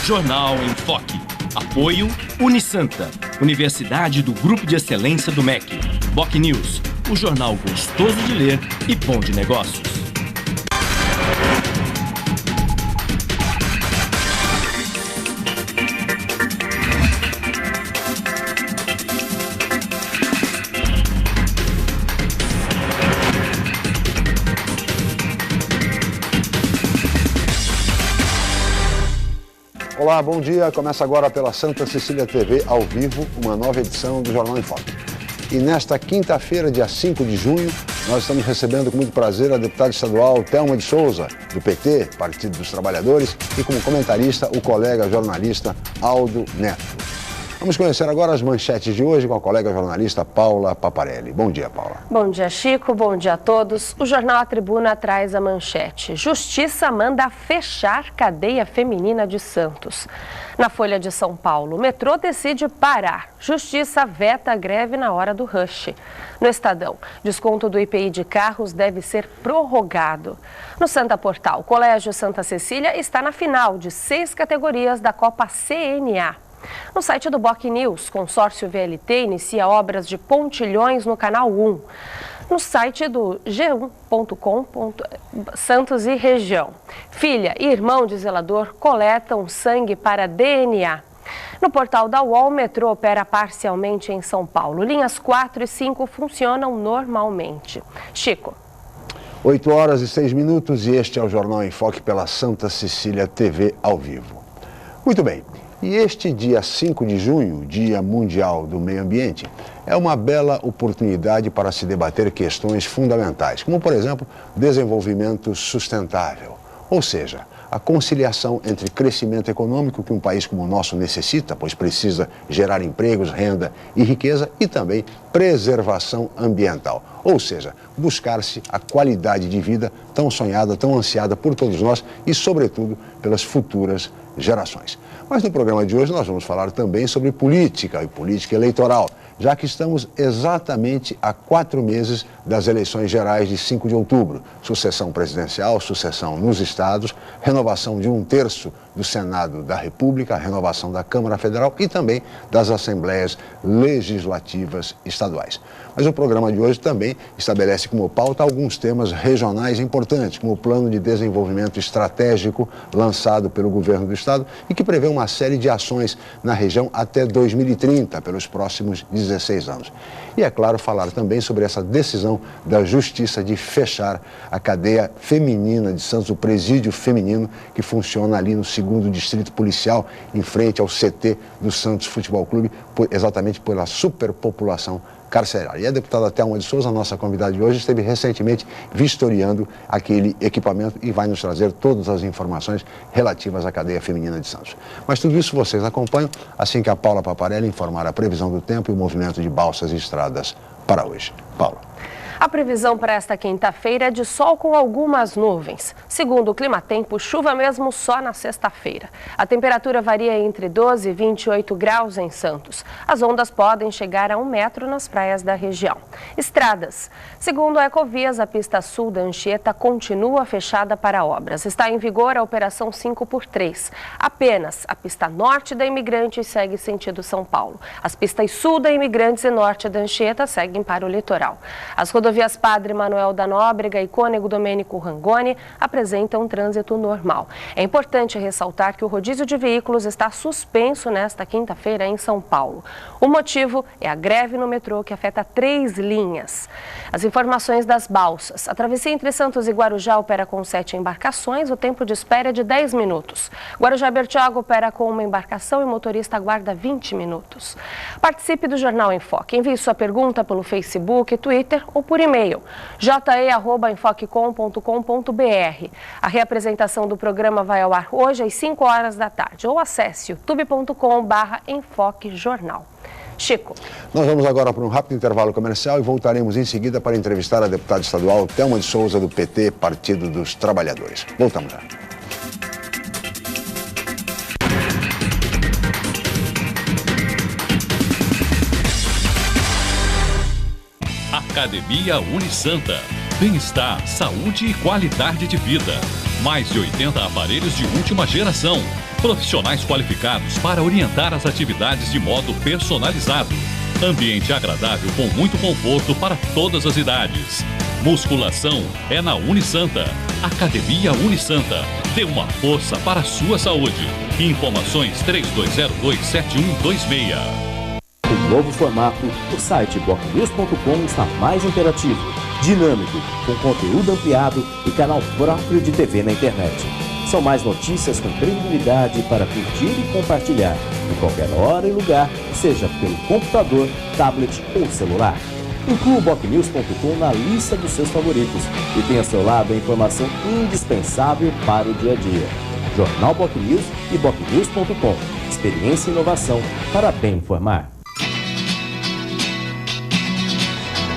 Jornal em Foque. Apoio Unisanta, Universidade do Grupo de Excelência do MEC. BocNews, o jornal gostoso de ler e bom de negócios. Olá, bom dia. Começa agora pela Santa Cecília TV, ao vivo, uma nova edição do Jornal em Foque. E nesta quinta-feira, dia 5 de junho, nós estamos recebendo com muito prazer a deputada estadual Thelma de Souza, do PT, Partido dos Trabalhadores, e como comentarista o colega jornalista Aldo Neto. Vamos conhecer agora as manchetes de hoje com a colega jornalista Paula Paparelli. Bom dia, Paula. Bom dia, Chico. Bom dia a todos. O jornal A Tribuna traz a manchete: Justiça manda fechar cadeia feminina de Santos. Na Folha de São Paulo, o metrô decide parar. Justiça veta a greve na hora do rush. No Estadão, desconto do IPI de carros deve ser prorrogado. No Santa Portal, o Colégio Santa Cecília está na final de 6 categorias da Copa CNA. No site do BocNews, consórcio VLT inicia obras de pontilhões no Canal 1. No site do g1.com, Santos e região. Filha e irmão de zelador coletam sangue para DNA. No portal da UOL, o metrô opera parcialmente em São Paulo. Linhas 4 e 5 funcionam normalmente. Chico. 8h06 e este é o Jornal em Foque pela Santa Cecília TV ao vivo. Muito bem. E este dia 5 de junho, Dia Mundial do Meio Ambiente, é uma bela oportunidade para se debater questões fundamentais, como, por exemplo, desenvolvimento sustentável, ou seja, a conciliação entre crescimento econômico que um país como o nosso necessita, pois precisa gerar empregos, renda e riqueza, e também preservação ambiental, ou seja, buscar-se a qualidade de vida tão sonhada, tão ansiada por todos nós e, sobretudo, pelas futuras gerações. Mas no programa de hoje nós vamos falar também sobre política e política eleitoral, já que estamos exatamente a 4 meses das eleições gerais de 5 de outubro. Sucessão presidencial, sucessão nos estados, renovação de 1/3 do Senado da República, renovação da Câmara Federal e também das Assembleias Legislativas Estaduais. Mas o programa de hoje também estabelece como pauta alguns temas regionais importantes, como o Plano de Desenvolvimento Estratégico lançado pelo governo do estado e que prevê uma série de ações na região até 2030, pelos próximos 16 anos. E, é claro, falar também sobre essa decisão da Justiça de fechar a cadeia feminina de Santos, o presídio feminino que funciona ali no 2º Distrito Policial, em frente ao CT do Santos Futebol Clube, exatamente pela superpopulação carcerária. E a deputada Thelma de Souza, nossa convidada de hoje, esteve recentemente vistoriando aquele equipamento e vai nos trazer todas as informações relativas à cadeia feminina de Santos. Mas tudo isso vocês acompanham assim que a Paula Paparelli informar a previsão do tempo e o movimento de balsas e estradas para hoje. Paula. A previsão para esta quinta-feira é de sol com algumas nuvens. Segundo o Climatempo, chuva mesmo só na sexta-feira. A temperatura varia entre 12 e 28 graus em Santos. As ondas podem chegar a 1 metro nas praias da região. Estradas. Segundo a Ecovias, a pista sul da Anchieta continua fechada para obras. Está em vigor a operação 5x3. Apenas a pista norte da Imigrantes segue sentido São Paulo. As pistas sul da Imigrantes e norte da Anchieta seguem para o litoral. As rodovias Padre Manuel da Nóbrega e Cônego Domênico Rangoni apresentam trânsito normal. É importante ressaltar que o rodízio de veículos está suspenso nesta quinta-feira em São Paulo. O motivo é a greve no metrô que afeta 3 linhas. As informações das balsas. A travessia entre Santos e Guarujá opera com 7 embarcações. O tempo de espera é de 10 minutos. Guarujá-Bertioga opera com 1 embarcação e o motorista aguarda 20 minutos. Participe do Jornal em Foque. Envie sua pergunta pelo Facebook, Twitter ou por e-mail, je@enfoquecom.com.br. A reapresentação do programa vai ao ar hoje às 5 horas da tarde ou acesse youtube.com/enfoquejornal. Chico. Nós vamos agora para um rápido intervalo comercial e voltaremos em seguida para entrevistar a deputada estadual Thelma de Souza, do PT, Partido dos Trabalhadores. Voltamos já. Academia Unisanta. Bem-estar, saúde e qualidade de vida. Mais de 80 aparelhos de última geração. Profissionais qualificados para orientar as atividades de modo personalizado. Ambiente agradável com muito conforto para todas as idades. Musculação é na Unisanta. Academia Unisanta. Dê uma força para a sua saúde. Informações 3202-7126. Com novo formato, o site bocnews.com está mais interativo, dinâmico, com conteúdo ampliado e canal próprio de TV na internet. São mais notícias com credibilidade para curtir e compartilhar, em qualquer hora e lugar, seja pelo computador, tablet ou celular. Inclua o bocnews.com na lista dos seus favoritos e tenha ao seu lado a informação indispensável para o dia a dia. Jornal Bocnews e bocnews.com. Experiência e inovação para bem informar.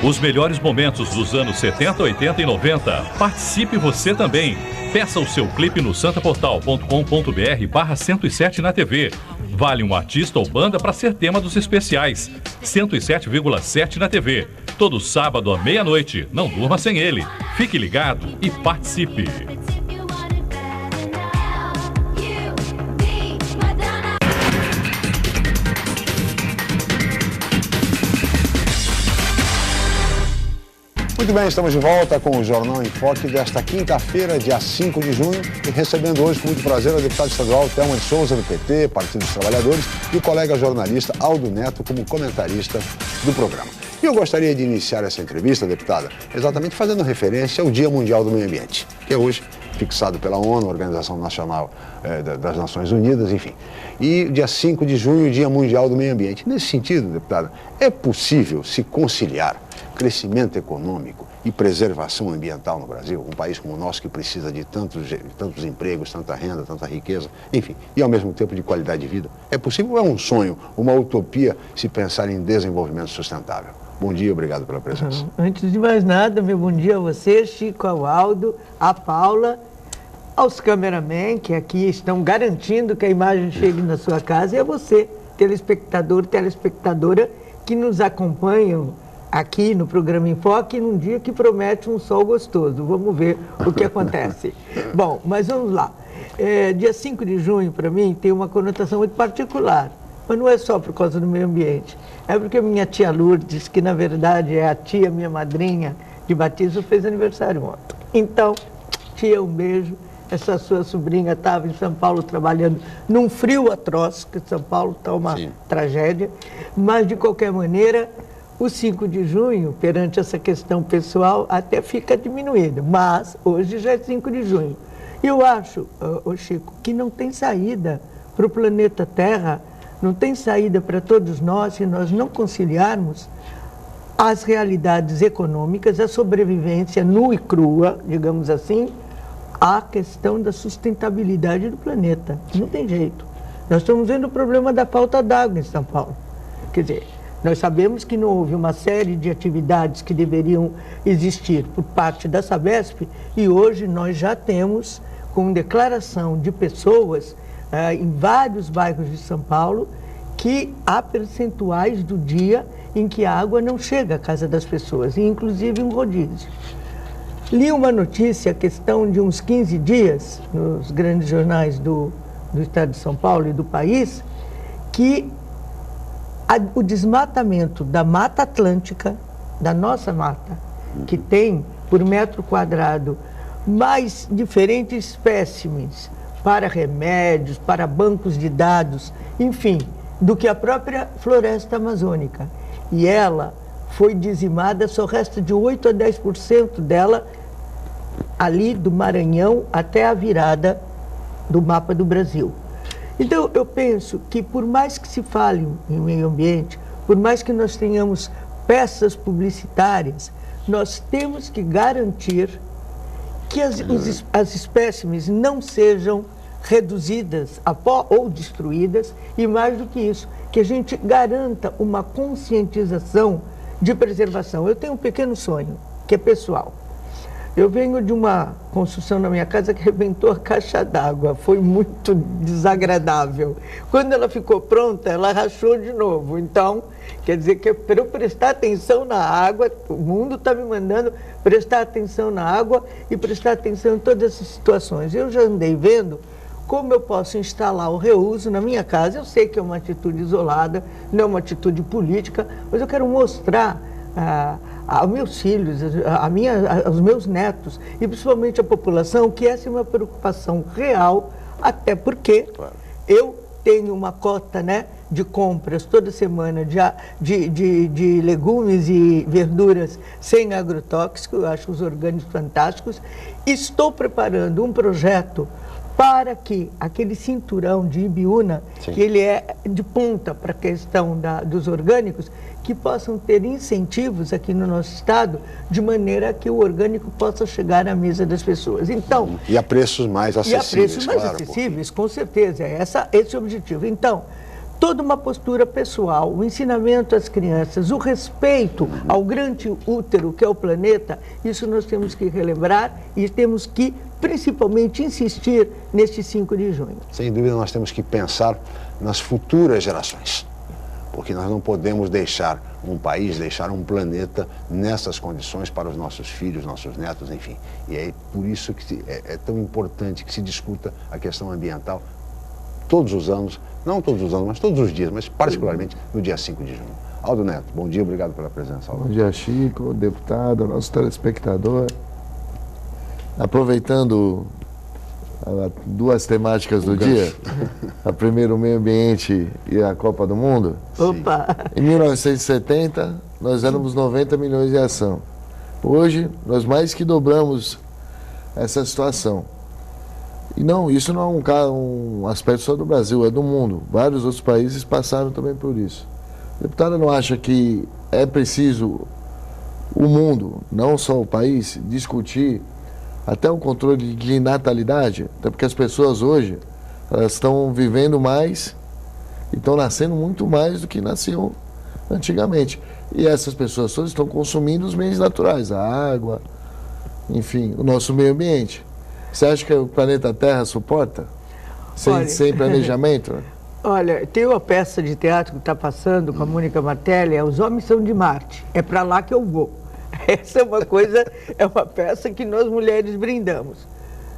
Os melhores momentos dos anos 70, 80 e 90. Participe você também. Peça o seu clipe no santaportal.com.br/107 na TV. Vale um artista ou banda para ser tema dos especiais. 107,7 na TV. Todo sábado à meia-noite. Não durma sem ele. Fique ligado e participe. Muito bem, estamos de volta com o Jornal em Foque desta quinta-feira, dia 5 de junho, e recebendo hoje com muito prazer a deputada estadual Thelma de Souza, do PT, Partido dos Trabalhadores, e o colega jornalista Aldo Neto como comentarista do programa. E eu gostaria de iniciar essa entrevista, deputada, exatamente fazendo referência ao Dia Mundial do Meio Ambiente, que é hoje fixado pela ONU, Organização Nacional das Nações Unidas, enfim. E dia 5 de junho, Dia Mundial do Meio Ambiente. Nesse sentido, deputada, é possível se conciliar crescimento econômico e preservação ambiental no Brasil, um país como o nosso que precisa de tantos empregos, tanta renda, tanta riqueza, enfim, e ao mesmo tempo de qualidade de vida? É possível ou é um sonho, uma utopia se pensar em desenvolvimento sustentável? Bom dia, obrigado pela presença. Antes de mais nada, meu bom dia a você, Chico, ao Aldo, a Paula, aos cameramen que aqui estão garantindo que a imagem chegue na sua casa, e a você, telespectador, telespectadora, que nos acompanham aqui no programa Enfoque, num dia que promete um sol gostoso. Vamos ver o que acontece. Bom, mas vamos lá. Dia 5 de junho, para mim, tem uma conotação muito particular. Mas não é só por causa do meio ambiente. É porque minha tia Lourdes, que na verdade é a tia, minha madrinha de batismo, fez aniversário ontem. Então, tia, um beijo. Essa sua sobrinha estava em São Paulo trabalhando num frio atroz, que São Paulo está uma tragédia. Mas, de qualquer maneira, o 5 de junho, perante essa questão pessoal, até fica diminuído. Mas hoje já é 5 de junho. E eu acho, Chico, que não tem saída para o planeta Terra, não tem saída para todos nós se nós não conciliarmos as realidades econômicas, a sobrevivência nua e crua, digamos assim, a questão da sustentabilidade do planeta. Não tem jeito. Nós estamos vendo o problema da falta d'água em São Paulo. Quer dizer, nós sabemos que não houve uma série de atividades que deveriam existir por parte da Sabesp, e hoje nós já temos, com declaração de pessoas em vários bairros de São Paulo, que há percentuais do dia em que a água não chega à casa das pessoas, e inclusive um rodízio. Li uma notícia, a questão de uns 15 dias, nos grandes jornais do estado de São Paulo e do país, que o desmatamento da Mata Atlântica, da nossa mata, que tem por metro quadrado mais diferentes espécimes para remédios, para bancos de dados, enfim, do que a própria floresta amazônica. E ela foi dizimada, só resta de 8 a 10% dela ali do Maranhão até a virada do mapa do Brasil. Então, eu penso que por mais que se fale em meio ambiente, por mais que nós tenhamos peças publicitárias, nós temos que garantir que as espécimes não sejam reduzidas a pó ou destruídas, e mais do que isso, que a gente garanta uma conscientização de preservação. Eu tenho um pequeno sonho, que é pessoal. Eu venho de uma construção na minha casa que arrebentou a caixa d'água, foi muito desagradável. Quando ela ficou pronta, ela rachou de novo. Então, quer dizer que para eu prestar atenção na água, o mundo está me mandando prestar atenção na água e prestar atenção em todas essas situações. Eu já andei vendo como eu posso instalar o reuso na minha casa. Eu sei que é uma atitude isolada, não é uma atitude política, mas eu quero mostrar aos meus filhos, aos meus netos e principalmente à população que essa é uma preocupação real, até porque eu tenho uma cota, né, de compras toda semana de legumes e verduras sem agrotóxico. Eu acho os orgânicos fantásticos. Estou preparando um projeto para que aquele cinturão de Ibiúna, que ele é de ponta para a questão dos orgânicos, que possam ter incentivos aqui no nosso estado, de maneira que o orgânico possa chegar à mesa das pessoas. Então, e a preços mais acessíveis. Acessíveis, com certeza, esse é o objetivo. Então, toda uma postura pessoal, o ensinamento às crianças, o respeito ao grande útero que é o planeta, isso nós temos que relembrar e temos que, principalmente, insistir neste 5 de junho. Sem dúvida, nós temos que pensar nas futuras gerações, porque nós não podemos deixar um país, deixar um planeta nessas condições para os nossos filhos, nossos netos, enfim. E é por isso que é tão importante que se discuta a questão ambiental todos os anos, não todos os anos, mas todos os dias, mas particularmente no dia 5 de junho. Aldo Neto, bom dia, obrigado pela presença, Aldo. Bom dia, Chico, deputado, nosso telespectador. Aproveitando duas temáticas do dia, a primeira, o meio ambiente e a Copa do Mundo. Opa! Em 1970, nós éramos 90 milhões de ação. Hoje, nós mais que dobramos essa situação. E não, isso não é um aspecto só do Brasil, é do mundo. Vários outros países passaram também por isso. A deputada não acha que é preciso o mundo, não só o país, discutir até o controle de natalidade? Até porque as pessoas hoje, elas estão vivendo mais e estão nascendo muito mais do que nasciam antigamente. E essas pessoas todas estão consumindo os meios naturais, a água, enfim, o nosso meio ambiente. Você acha que o planeta Terra suporta? Sem planejamento? Olha, tem uma peça de teatro que está passando com a Mônica Martelli, Os Homens São de Marte. É para lá que eu vou. Essa é uma coisa, é uma peça que nós mulheres brindamos.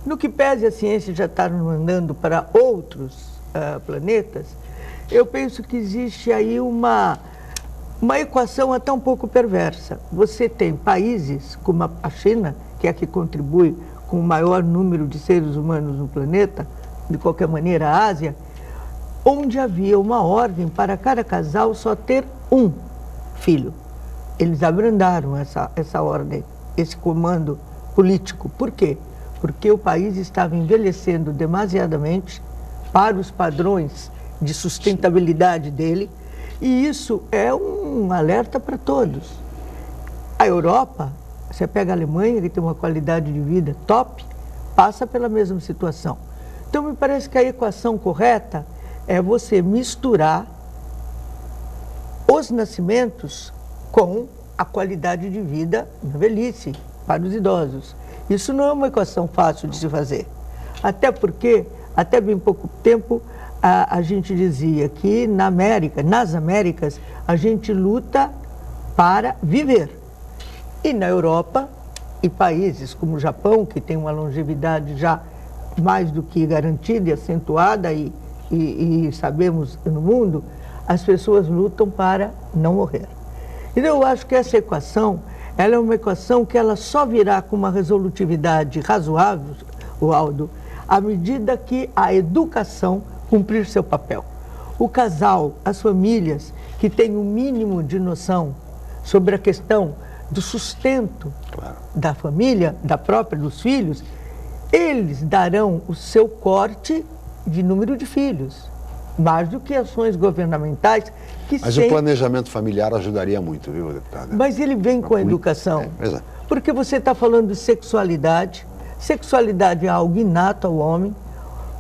No que pese a ciência já está andando para outros planetas, eu penso que existe aí uma equação até um pouco perversa. Você tem países como a China, que é a que contribui com o maior número de seres humanos no planeta, de qualquer maneira a Ásia, onde havia uma ordem para cada casal só ter um filho. Eles abrandaram essa ordem, esse comando político. Por quê? Porque o país estava envelhecendo demasiadamente para os padrões de sustentabilidade dele, e isso é um alerta para todos. A Europa, você pega a Alemanha, que tem uma qualidade de vida top, passa pela mesma situação. Então, me parece que a equação correta é você misturar os nascimentos com a qualidade de vida na velhice, para os idosos. Isso não é uma equação fácil de se fazer. Até porque, até bem pouco tempo, a gente dizia que nas Américas, a gente luta para viver. E na Europa, e países como o Japão, que tem uma longevidade já mais do que garantida e acentuada, e sabemos no mundo, as pessoas lutam para não morrer. Então, eu acho que essa equação, ela é uma equação que ela só virá com uma resolutividade razoável, Aldo, à medida que a educação cumprir seu papel. O casal, as famílias que têm o mínimo de noção sobre a questão do sustento da família, dos filhos, eles darão o seu corte de número de filhos, mais do que ações governamentais que Mas o planejamento familiar ajudaria muito, viu, deputada? Mas ele vem com a educação. Porque você está falando de sexualidade. Sexualidade é algo inato ao homem,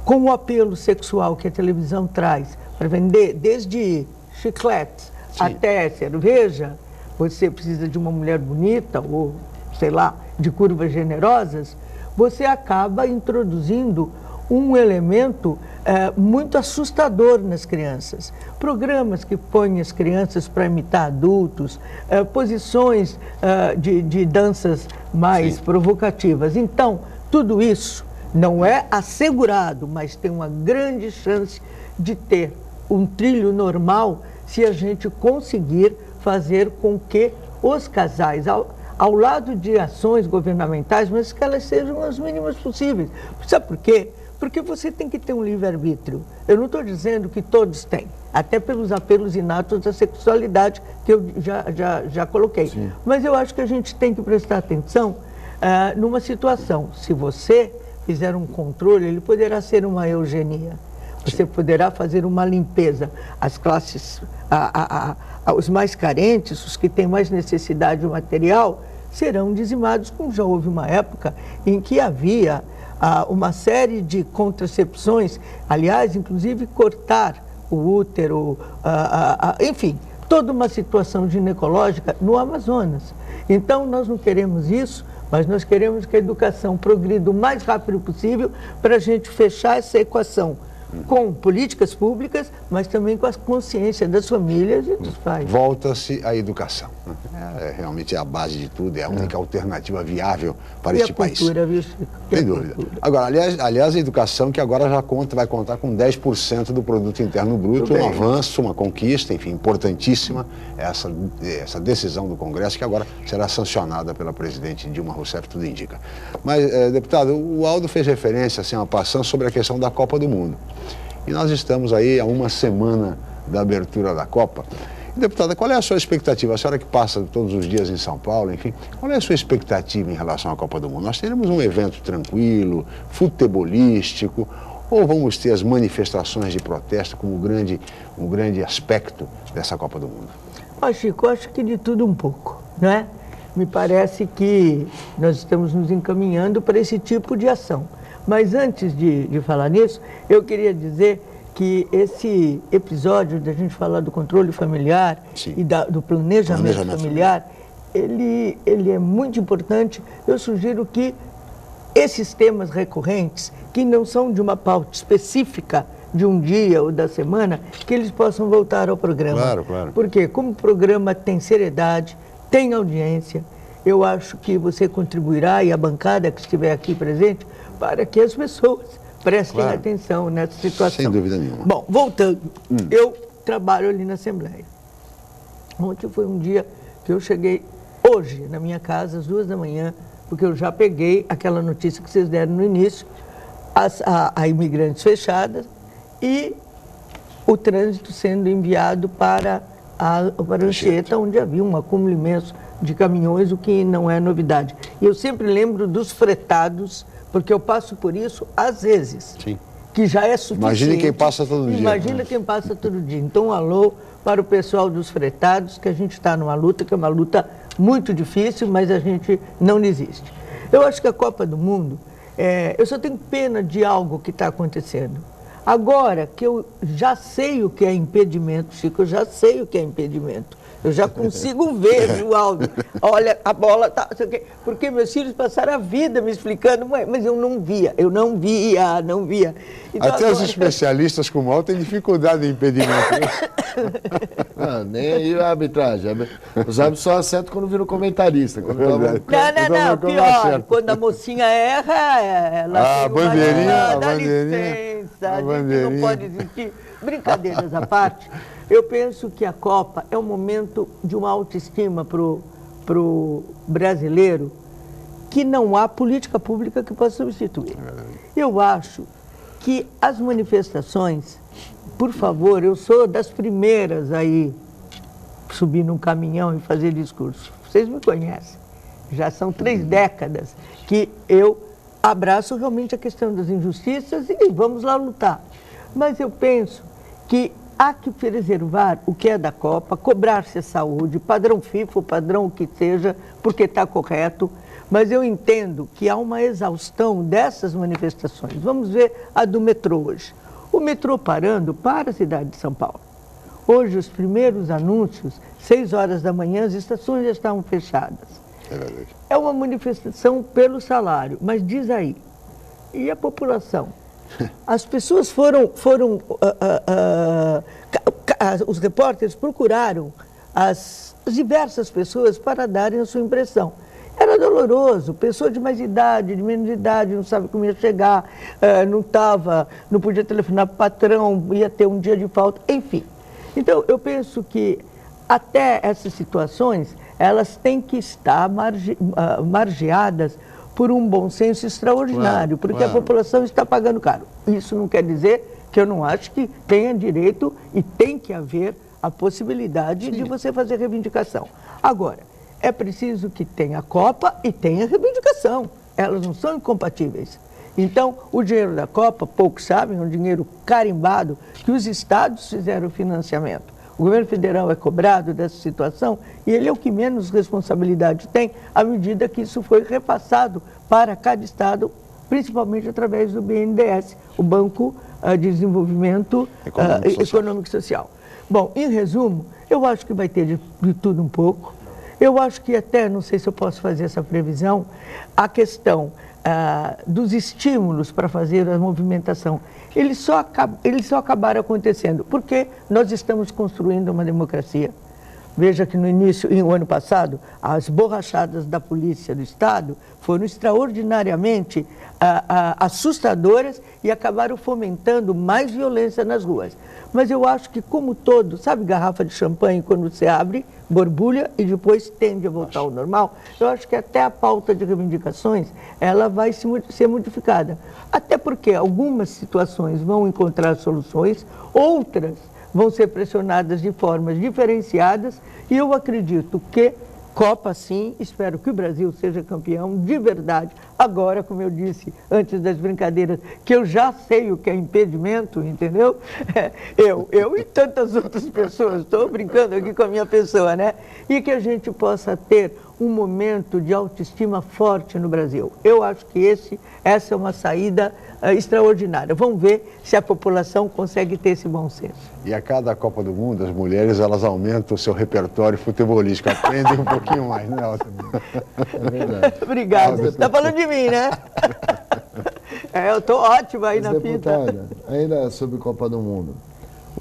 com o apelo sexual que a televisão traz para vender, desde chicletes até cerveja. Você precisa de uma mulher bonita ou, sei lá, de curvas generosas. Você acaba introduzindo um elemento muito assustador nas crianças. Programas que põem as crianças para imitar adultos, posições de danças mais provocativas. Então, tudo isso Não é assegurado, mas tem uma grande chance de ter um trilho normal se a gente conseguir fazer com que os casais, ao lado de ações governamentais, mas que elas sejam as mínimas possíveis. Sabe por quê? Porque você tem que ter um livre-arbítrio. Eu não estou dizendo que todos têm, até pelos apelos inatos da sexualidade que eu já coloquei. Sim. Mas eu acho que a gente tem que prestar atenção numa situação. Se você fizer um controle, ele poderá ser uma eugenia. Você poderá fazer uma limpeza. As classes, os mais carentes, os que têm mais necessidade material, serão dizimados, como já houve uma época em que havia uma série de contracepções, aliás, inclusive cortar o útero, enfim, toda uma situação ginecológica no Amazonas. Então, nós não queremos isso, mas nós queremos que a educação progrida o mais rápido possível para a gente fechar essa equação com políticas públicas, mas também com a consciência das famílias e dos pais. Volta-se à educação. Realmente é a base de tudo, é a única alternativa viável para este país. Viu, Chico? Sem dúvida. Agora, aliás, a educação que agora já vai contar com 10% do produto interno bruto, um avanço, uma conquista, enfim, importantíssima, essa decisão do Congresso, que agora será sancionada pela presidente Dilma Rousseff, tudo indica. Mas, deputado, o Aldo fez referência, assim, uma passando sobre a questão da Copa do Mundo. E nós estamos aí há uma semana da abertura da Copa. E, deputada, qual é a sua expectativa? A senhora que passa todos os dias em São Paulo, enfim, qual é a sua expectativa em relação à Copa do Mundo? Nós teremos um evento tranquilo, futebolístico, ou vamos ter as manifestações de protesto como um grande aspecto dessa Copa do Mundo? Chico, acho que de tudo um pouco, né? Me parece que nós estamos nos encaminhando para esse tipo de ação. Mas antes de falar nisso, eu queria dizer que esse episódio da gente falar do controle familiar e do planejamento familiar, ele é muito importante. Eu sugiro que esses temas recorrentes, que não são de uma pauta específica de um dia ou da semana, que eles possam voltar ao programa. Claro, claro. Porque como o programa tem seriedade, tem audiência, eu acho que você contribuirá, e a bancada que estiver aqui presente, para que as pessoas prestem atenção nessa situação. Sem dúvida nenhuma. Bom, voltando, eu trabalho ali na Assembleia. Ontem foi um dia que eu cheguei hoje na minha casa, às 2 da manhã, porque eu já peguei aquela notícia que vocês deram no início, a imigrantes fechadas e o trânsito sendo enviado para a Anchieta, onde havia um acúmulo imenso de caminhões, o que não é novidade. E eu sempre lembro dos fretados, porque eu passo por isso às vezes, que já é suficiente. Imagine quem passa todo dia. Imagina quem passa todo dia. Então, um alô para o pessoal dos fretados, que a gente está numa luta, que é uma luta muito difícil, mas a gente não desiste. Eu acho que a Copa do Mundo, eu só tenho pena de algo que está acontecendo. Agora que eu já sei o que é impedimento, Chico, eu já sei o que é impedimento. Eu já consigo ver, viu, Aldo? Olha, a bola tá... Porque meus filhos passaram a vida me explicando, mas eu não via. Então, até agora... os especialistas como Aldo têm dificuldade em impedimento. Não, nem aí a arbitragem. Os árbitros só acertam quando viram comentarista. Quando não, pior. Quando a mocinha erra, ela tem bandeirinha, dá licença, a gente não pode existir. Brincadeiras à parte, eu penso que a Copa é um momento de uma autoestima para o brasileiro que não há política pública que possa substituir. Eu acho que as manifestações, por favor, eu sou das primeiras aí subir num caminhão e fazer discurso. Vocês me conhecem. Já são 3 décadas que eu abraço realmente a questão das injustiças e vamos lá lutar. Mas eu penso que há que preservar o que é da Copa, cobrar-se a saúde, padrão FIFA, padrão que seja, porque está correto, mas eu entendo que há uma exaustão dessas manifestações. Vamos ver a do metrô hoje. O metrô parando para a cidade de São Paulo. Hoje, os primeiros anúncios, 6 horas da manhã, as estações já estavam fechadas. É verdade. É uma manifestação pelo salário, mas diz aí, e a população? As pessoas os repórteres procuraram as diversas pessoas para darem a sua impressão. Era doloroso, pessoa de mais idade, de menos idade, não sabe como ia chegar, não podia telefonar para o patrão, ia ter um dia de falta, enfim. Então, eu penso que até essas situações, elas têm que estar margeadas por um bom senso extraordinário, porque a população está pagando caro. Isso não quer dizer que eu não acho que tenha direito e tem que haver a possibilidade de você fazer reivindicação. Agora, é preciso que tenha Copa e tenha reivindicação. Elas não são incompatíveis. Então, o dinheiro da Copa, poucos sabem, é um dinheiro carimbado que os estados fizeram o financiamento. O governo federal é cobrado dessa situação e ele é o que menos responsabilidade tem à medida que isso foi repassado para cada estado, principalmente através do BNDES, o Banco de Desenvolvimento Econômico e Social. Bom, em resumo, eu acho que vai ter de tudo um pouco. Eu acho que até, não sei se eu posso fazer essa previsão, a questão dos estímulos para fazer a movimentação, eles só acabaram acontecendo porque nós estamos construindo uma democracia. Veja que no ano passado, as borrachadas da Polícia do Estado foram extraordinariamente assustadoras e acabaram fomentando mais violência nas ruas. Mas eu acho que, como todo, sabe garrafa de champanhe, quando você abre, borbulha e depois tende a voltar ao normal? Eu acho que até a pauta de reivindicações, ela vai ser modificada. Até porque algumas situações vão encontrar soluções, outras vão ser pressionadas de formas diferenciadas e eu acredito que Copa sim, espero que o Brasil seja campeão de verdade. Agora, como eu disse antes das brincadeiras, que eu já sei o que é impedimento, entendeu? Eu e tantas outras pessoas, estou brincando aqui com a minha pessoa, né? E que a gente possa ter um momento de autoestima forte no Brasil. Eu acho que essa é uma saída extraordinária. Vamos ver se a população consegue ter esse bom senso. E a cada Copa do Mundo, as mulheres, elas aumentam o seu repertório futebolístico, aprendem um pouquinho mais, né, Alta? É verdade. Obrigada. Você está falando de mim, né? Eu estou ótima aí na deputada, fita. ainda sobre Copa do Mundo.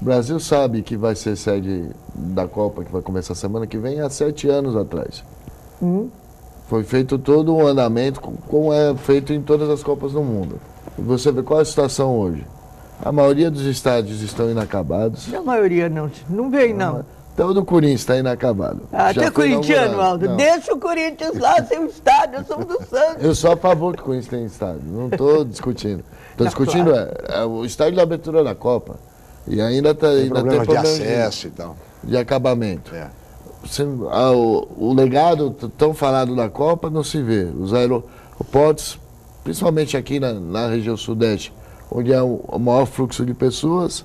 O Brasil sabe que vai ser sede da Copa, que vai começar semana que vem, há 7 anos atrás. Foi feito todo um andamento, como é feito em todas as Copas do Mundo. E você vê qual é a situação hoje. A maioria dos estádios estão inacabados. A maioria não veio, não. Até o do Corinthians está inacabado. Até corintiano, Aldo. Não. Deixa o Corinthians lá sem o estádio, eu sou do Santos. Eu sou a favor que o Corinthians tenha estádio, não estou discutindo. Estou discutindo claro. O estádio da abertura da Copa. E ainda tem problema de acesso e tal. De acabamento. O legado tão falado da Copa não se vê. Os aeroportos, principalmente aqui na região sudeste, onde é o maior fluxo de pessoas,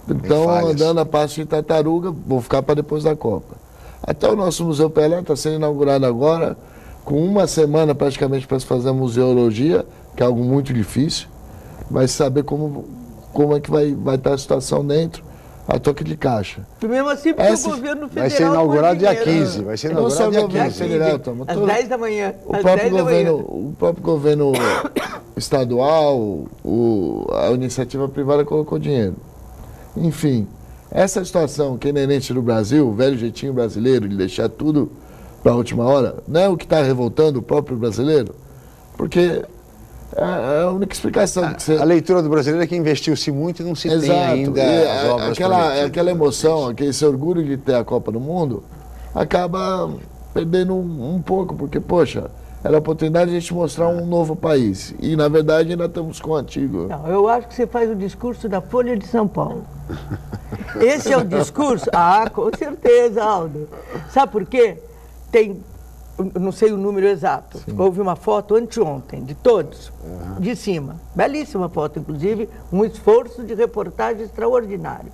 estão andando a passo de tartaruga, vão ficar para depois da Copa. Até o nosso Museu Pelé está sendo inaugurado agora, com 1 semana praticamente para se fazer a museologia, que é algo muito difícil, mas saber como é que vai estar a situação dentro, a toque de caixa. E mesmo assim, porque o governo federal... Vai ser inaugurado dia 15. Vai ser inaugurado dia 15. Federal, às 10 da manhã. O próprio governo estadual, a iniciativa privada colocou dinheiro. Enfim, essa situação que é inerente no Brasil, o velho jeitinho brasileiro de deixar tudo para a última hora, não é o que está revoltando o próprio brasileiro? Porque... é a única explicação. A leitura do brasileiro é que investiu-se muito e não se tem ainda as obras aquela emoção, esse orgulho de ter a Copa do Mundo, acaba perdendo um pouco, porque, poxa, era a oportunidade de a gente mostrar um novo país. E, na verdade, ainda estamos com o antigo. Não, eu acho que você faz o discurso da Folha de São Paulo. Esse é o discurso? Ah, com certeza, Aldo. Sabe por quê? Não sei o número exato. Sim. Houve uma foto anteontem, de todos, de cima. Belíssima foto, inclusive, um esforço de reportagem extraordinário.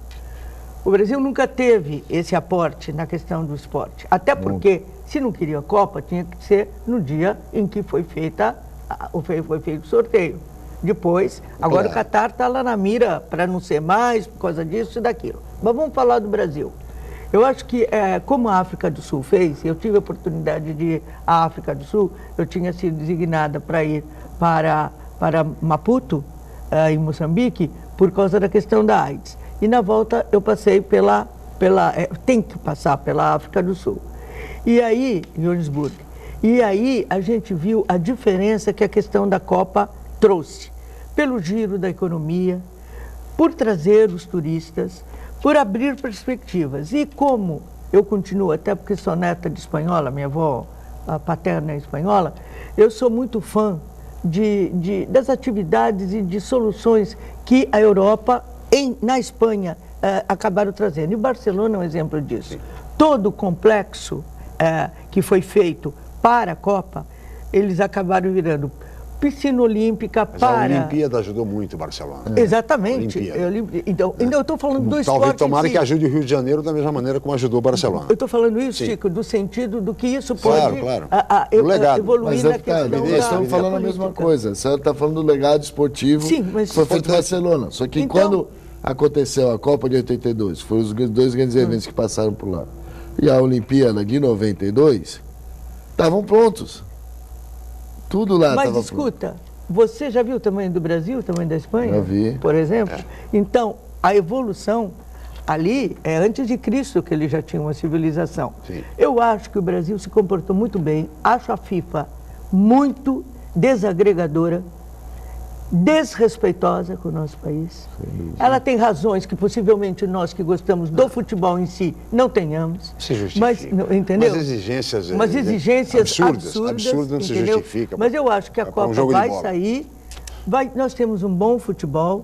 O Brasil nunca teve esse aporte na questão do esporte. Até porque, se não queria a Copa, tinha que ser no dia em que foi feito o sorteio. Depois, agora o Catar está lá na mira para não ser mais, por causa disso e daquilo. Mas vamos falar do Brasil. Eu acho que, como a África do Sul fez, eu tive a oportunidade de ir à África do Sul, eu tinha sido designada para ir para Maputo, em Moçambique, por causa da questão da AIDS. E na volta eu passei tem que passar pela África do Sul. E aí, em Joanesburgo. E aí a gente viu a diferença que a questão da Copa trouxe, pelo giro da economia, por trazer os turistas, por abrir perspectivas. E como eu continuo, até porque sou neta de espanhola, minha avó a paterna é espanhola, eu sou muito fã das atividades e de soluções que a Europa, na Espanha, acabaram trazendo. E Barcelona é um exemplo disso. Sim. Todo o complexo que foi feito para a Copa, eles acabaram virando piscina olímpica. Mas para... a Olimpíada ajudou muito o Barcelona. Exatamente. Então, eu estou falando do esporte. Talvez tomara que ajude o Rio de Janeiro da mesma maneira como ajudou o Barcelona. Eu estou falando isso, sim, Chico, do sentido do que isso pode Mas evoluir na questão nós estamos falando a mesma coisa. Você está falando do legado esportivo, sim, mas que foi feito em Barcelona. Só que quando aconteceu a Copa de 82, foram os dois grandes eventos que passaram por lá, e a Olimpíada de 92, estavam prontos. Tudo lá estava pronto. Mas escuta, você já viu o tamanho do Brasil, o tamanho da Espanha? Já vi. Por exemplo? Então, a evolução ali é antes de Cristo que ele já tinha uma civilização. Sim. Eu acho que o Brasil se comportou muito bem, acho a FIFA muito desagregadora, desrespeitosa com o nosso país. Sim. Ela tem razões que possivelmente nós que gostamos do futebol em si não tenhamos. Se justifica. Mas, entendeu? Mas exigências absurdas não se justificam. Mas eu acho que a Copa vai sair. Nós temos um bom futebol,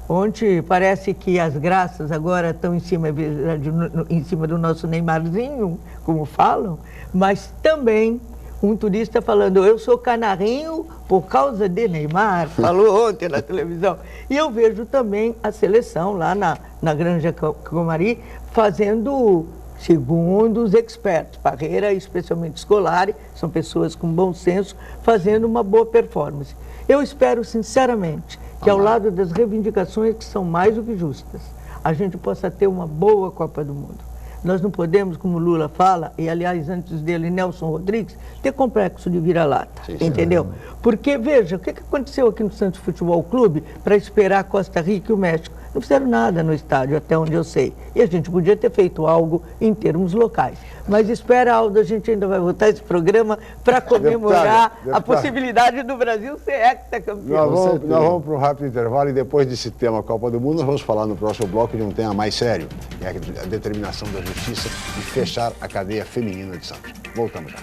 onde parece que as graças agora estão em cima do nosso Neymarzinho, como falam, mas também um turista falando, eu sou canarinho por causa de Neymar, falou ontem na televisão. E eu vejo também a seleção lá na Granja Comari fazendo, segundo os expertos, Parreira, especialmente Scolari, são pessoas com bom senso, fazendo uma boa performance. Eu espero, sinceramente, que ao lado das reivindicações que são mais do que justas, a gente possa ter uma boa Copa do Mundo. Nós não podemos, como Lula fala, e aliás, antes dele, Nelson Rodrigues, ter complexo de vira-lata, entendeu? Porque, veja, o que aconteceu aqui no Santos Futebol Clube para esperar a Costa Rica e o México? Não fizeram nada no estádio, até onde eu sei. E a gente podia ter feito algo em termos locais. Mas espera, Aldo, a gente ainda vai voltar esse programa para comemorar a possibilidade do Brasil ser hexacampeão. Nós vamos para um rápido intervalo e depois desse tema Copa do Mundo, nós vamos falar no próximo bloco de um tema mais sério, que é a determinação da Justiça de fechar a cadeia feminina de Santos. Voltamos já.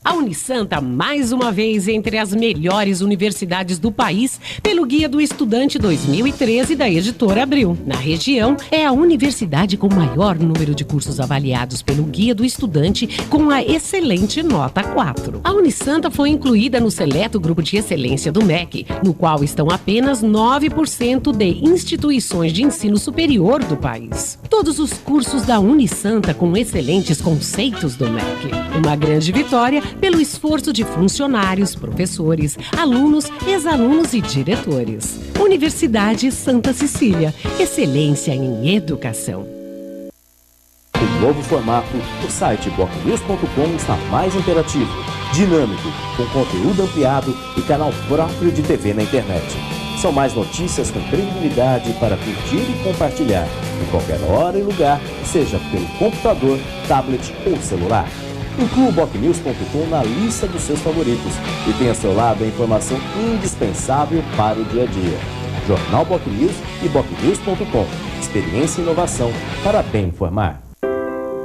A Unisanta, mais uma vez, entre as melhores universidades do país, pelo Guia do Estudante 2013 da Editora Abril. Na região, é a universidade com maior número de cursos avaliados pelo Guia do Estudante, com a excelente nota 4. A Unisanta foi incluída no seleto grupo de excelência do MEC, no qual estão apenas 9% de instituições de ensino superior do país. Todos os cursos da Unisanta com excelentes conceitos do MEC. Uma grande vitória pelo esforço de funcionários, professores, alunos, ex-alunos e diretores. Universidade Santa Cecília, excelência em educação. Em novo formato, o site bocnews.com está mais interativo, dinâmico, com conteúdo ampliado e canal próprio de TV na internet. São mais notícias com credibilidade para curtir e compartilhar, em qualquer hora e lugar, seja pelo computador, tablet ou celular. Inclua o bocnews.com na lista dos seus favoritos e tenha ao seu lado a informação indispensável para o dia a dia. Jornal Bocnews e bocnews.com. Experiência e inovação para bem informar.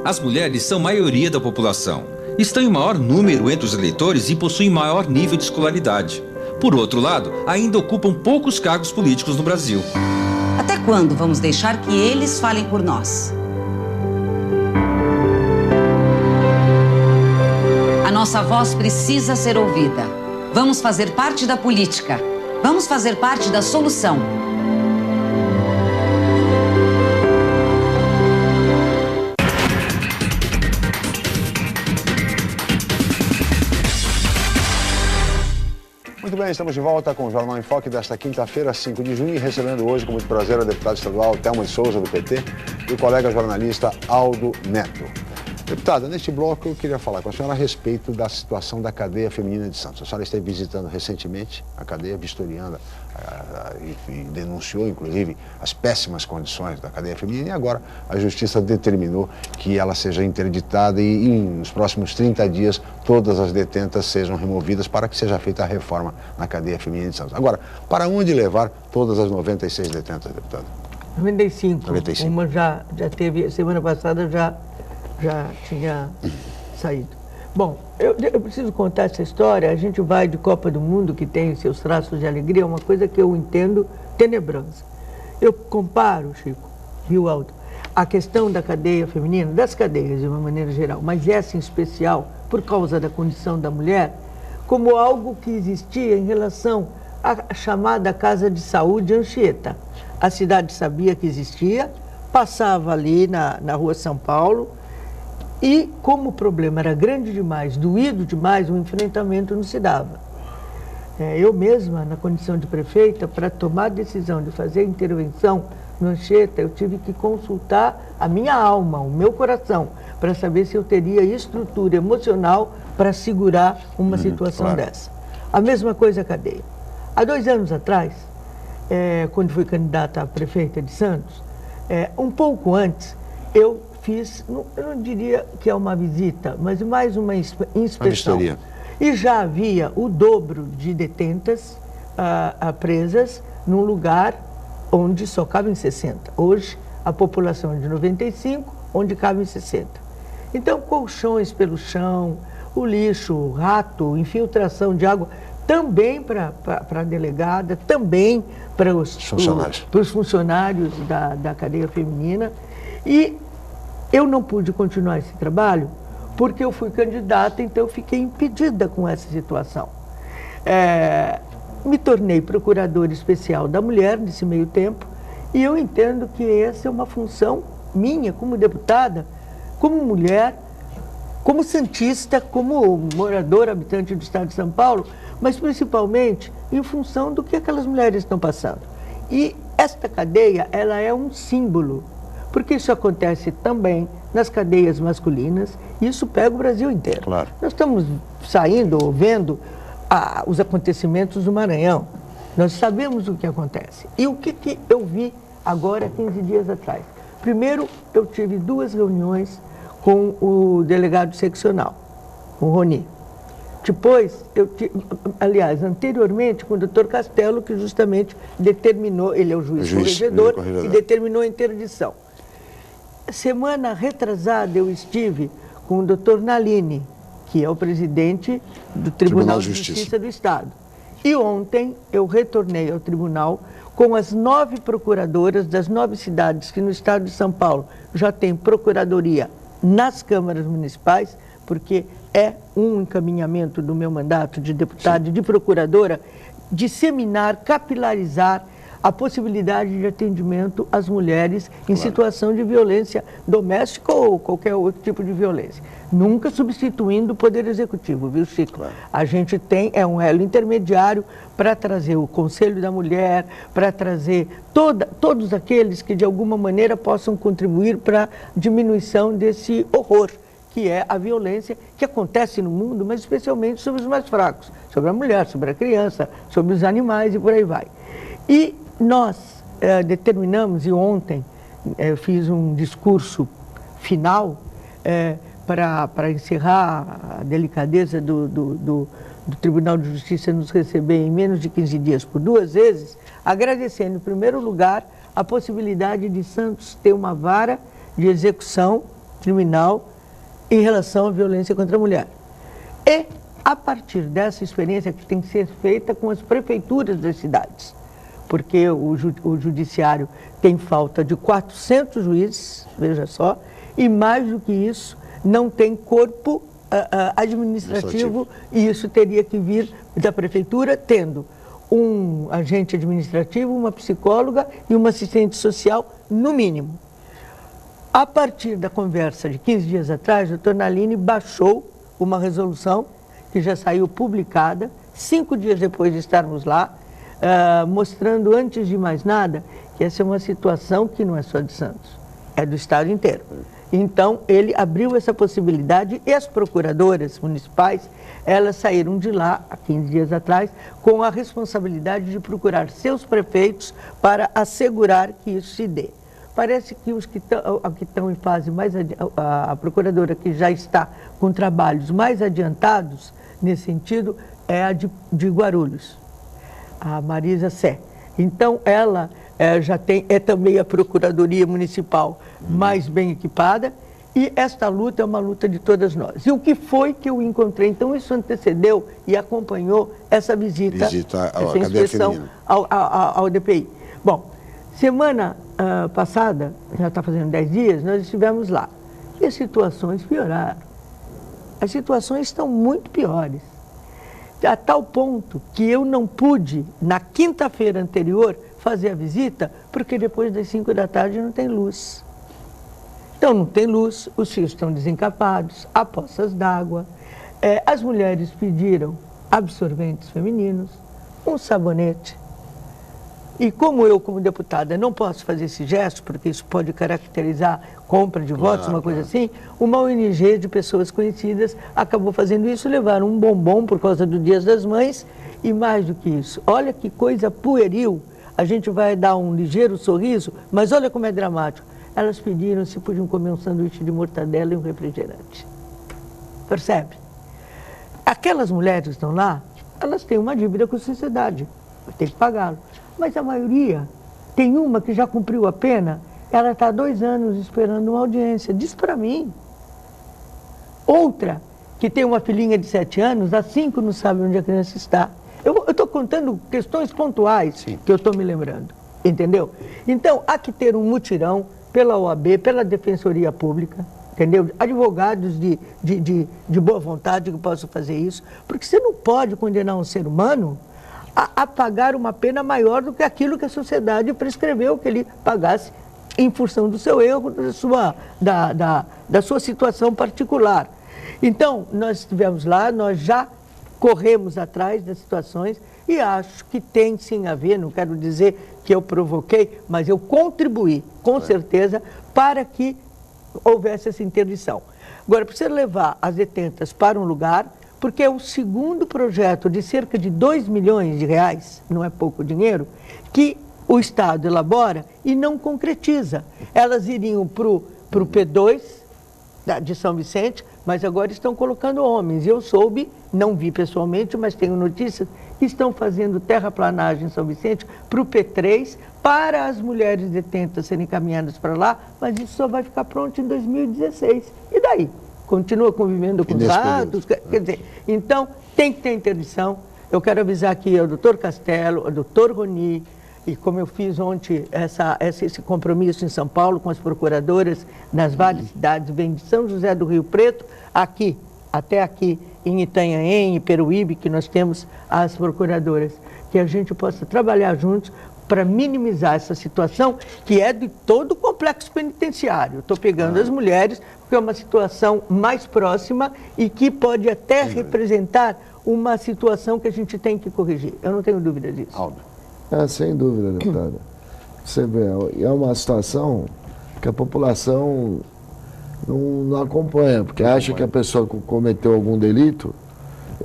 As mulheres são maioria da população. Estão em maior número entre os eleitores e possuem maior nível de escolaridade. Por outro lado, ainda ocupam poucos cargos políticos no Brasil. Até quando vamos deixar que eles falem por nós? A nossa voz precisa ser ouvida. Vamos fazer parte da política. Vamos fazer parte da solução. Muito bem, estamos de volta com o Jornal em Foque desta quinta-feira, 5 de junho, e recebendo hoje com muito prazer a deputada estadual Thelma de Souza, do PT, e o colega jornalista Aldo Neto. Deputada, neste bloco eu queria falar com a senhora a respeito da situação da cadeia feminina de Santos. A senhora esteve visitando recentemente a cadeia, vistoriando e denunciou, inclusive, as péssimas condições da cadeia feminina, e agora a Justiça determinou que ela seja interditada e nos próximos 30 dias todas as detentas sejam removidas para que seja feita a reforma na cadeia feminina de Santos. Agora, para onde levar todas as 96 detentas, deputada? 95. 95. Uma já teve, semana passada já tinha saído. Bom, eu preciso contar essa história. A gente vai de Copa do Mundo, que tem seus traços de alegria, uma coisa que eu entendo tenebrosa. Eu comparo, Chico, viu, Aldo, a questão da cadeia feminina, das cadeias de uma maneira geral, mas essa em especial, por causa da condição da mulher, como algo que existia em relação à chamada Casa de Saúde Anchieta. A cidade sabia que existia, passava ali na rua São Paulo, e como o problema era grande demais, doído demais, o enfrentamento não se dava. Eu mesma, na condição de prefeita, para tomar a decisão de fazer a intervenção no Anchieta, eu tive que consultar a minha alma, o meu coração, para saber se eu teria estrutura emocional para segurar uma situação dessa. A mesma coisa a cadeia. Há 2 anos atrás, quando fui candidata a prefeita de Santos, um pouco antes, eu fiz, eu não diria que é uma visita, mas mais uma inspeção. E já havia o dobro de detentas presas num lugar onde só cabem 60. Hoje, a população é de 95, onde cabem 60. Então, colchões pelo chão, o lixo, rato, infiltração de água, também para a delegada, também para os funcionários da cadeia feminina. E eu não pude continuar esse trabalho porque eu fui candidata, então eu fiquei impedida com essa situação. Me tornei procuradora especial da mulher nesse meio tempo e eu entendo que essa é uma função minha como deputada, como mulher, como santista, como moradora, habitante do estado de São Paulo, mas principalmente em função do que aquelas mulheres estão passando. E esta cadeia, ela é um símbolo, porque isso acontece também nas cadeias masculinas e isso pega o Brasil inteiro. Claro. Nós estamos saindo ou vendo os acontecimentos do Maranhão. Nós sabemos o que acontece. E o que eu vi agora, 15 dias atrás? Primeiro, eu tive 2 reuniões com o delegado seccional, com o Roni. Depois, aliás, anteriormente, com o doutor Castelo, que justamente determinou, ele é o juiz corregedor, e determinou a interdição. Semana retrasada, eu estive com o doutor Nalini, que é o presidente do Tribunal de Justiça do Estado. E ontem eu retornei ao tribunal com as 9 procuradoras das 9 cidades que no estado de São Paulo já tem procuradoria nas câmaras municipais, porque é um encaminhamento do meu mandato de deputada e de procuradora, disseminar, capilarizar a possibilidade de atendimento às mulheres em situação de violência doméstica ou qualquer outro tipo de violência. Nunca substituindo o Poder Executivo, viu, Chico? Claro. A gente tem, um elo intermediário para trazer o Conselho da Mulher, para trazer todos aqueles que de alguma maneira possam contribuir para a diminuição desse horror, que é a violência que acontece no mundo, mas especialmente sobre os mais fracos, sobre a mulher, sobre a criança, sobre os animais e por aí vai. E nós determinamos, e ontem eu fiz um discurso final para encerrar a delicadeza do Tribunal de Justiça nos receber em menos de 15 dias por 2 vezes, agradecendo, em primeiro lugar, a possibilidade de Santos ter uma vara de execução criminal em relação à violência contra a mulher. E, a partir dessa experiência que tem que ser feita com as prefeituras das cidades, porque o judiciário tem falta de 400 juízes, veja só, e mais do que isso, não tem corpo administrativo, e isso teria que vir da prefeitura, tendo um agente administrativo, uma psicóloga e uma assistente social, no mínimo. A partir da conversa de 15 dias atrás, o doutor Nalini baixou uma resolução que já saiu publicada, 5 dias depois de estarmos lá, mostrando, antes de mais nada, que essa é uma situação que não é só de Santos. é do Estado inteiro. Então, ele abriu essa possibilidade e as procuradoras municipais, elas saíram de lá, há 15 dias atrás, com a responsabilidade de procurar seus prefeitos para assegurar que isso se dê. Parece que os que estão em fase mais a procuradora que já está com trabalhos mais adiantados nesse sentido é a de Guarulhos, a Marisa Sé. Então, ela já é também a Procuradoria Municipal mais bem equipada, e esta luta é uma luta de todas nós. E o que foi que eu encontrei? Então, isso antecedeu e acompanhou essa visita essa inspeção ao DPI. Bom, semana passada, já está fazendo 10 dias, nós estivemos lá. E as situações pioraram. As situações estão muito piores. A tal ponto que eu não pude, na quinta-feira anterior, fazer a visita, porque depois das 5 da tarde não tem luz. Então não tem luz, os fios estão desencapados, há poças d'água. As mulheres pediram absorventes femininos, um sabonete. E como eu, como deputada, não posso fazer esse gesto, porque isso pode caracterizar compra de votos, uma coisa assim, uma ONG de pessoas conhecidas acabou fazendo isso, levaram um bombom por causa do Dia das Mães, e mais do que isso, olha que coisa pueril, a gente vai dar um ligeiro sorriso, mas olha como é dramático. Elas pediram se podiam comer um sanduíche de mortadela e um refrigerante. Percebe? Aquelas mulheres que estão lá, elas têm uma dívida com a sociedade, tem que pagá-lo. Mas a maioria, tem uma que já cumpriu a pena, ela está há 2 anos esperando uma audiência, diz para mim. Outra, que tem uma filhinha de 7 anos, há 5 não sabe onde a criança está. Eu estou contando questões pontuais que eu estou me lembrando, entendeu? Então, há que ter um mutirão pela OAB, pela Defensoria Pública, entendeu? Advogados de boa vontade que possam fazer isso, porque você não pode condenar um ser humano a pagar uma pena maior do que aquilo que a sociedade prescreveu que ele pagasse em função do seu erro, da sua situação particular. Então, nós estivemos lá, nós já corremos atrás das situações e acho que tem sim a ver, não quero dizer que eu provoquei, mas eu contribuí, com certeza, para que houvesse essa interdição. Agora, precisa levar as detentas para um lugar, porque é o segundo projeto de cerca de 2 milhões de reais, não é pouco dinheiro, que o Estado elabora e não concretiza. Elas iriam para o P2 de São Vicente, mas agora estão colocando homens. Eu soube, não vi pessoalmente, mas tenho notícias, que estão fazendo terraplanagem em São Vicente para o P3, para as mulheres detentas serem encaminhadas para lá, mas isso só vai ficar pronto em 2016. E daí? Continua convivendo com os atos, quer dizer, então tem que ter interdição. Eu quero avisar aqui ao doutor Castelo, ao doutor Roni, e como eu fiz ontem esse compromisso em São Paulo com as procuradoras nas várias cidades, vem de São José do Rio Preto, aqui, até aqui em Itanhaém, em Peruíbe, que nós temos as procuradoras, que a gente possa trabalhar juntos para minimizar essa situação, que é de todo o complexo penitenciário. Estou pegando as mulheres, porque é uma situação mais próxima e que pode até representar uma situação que a gente tem que corrigir. Eu não tenho dúvida disso. Aldo. Sem dúvida, deputada. Você vê, é uma situação que a população não acompanha, porque acha que a pessoa cometeu algum delito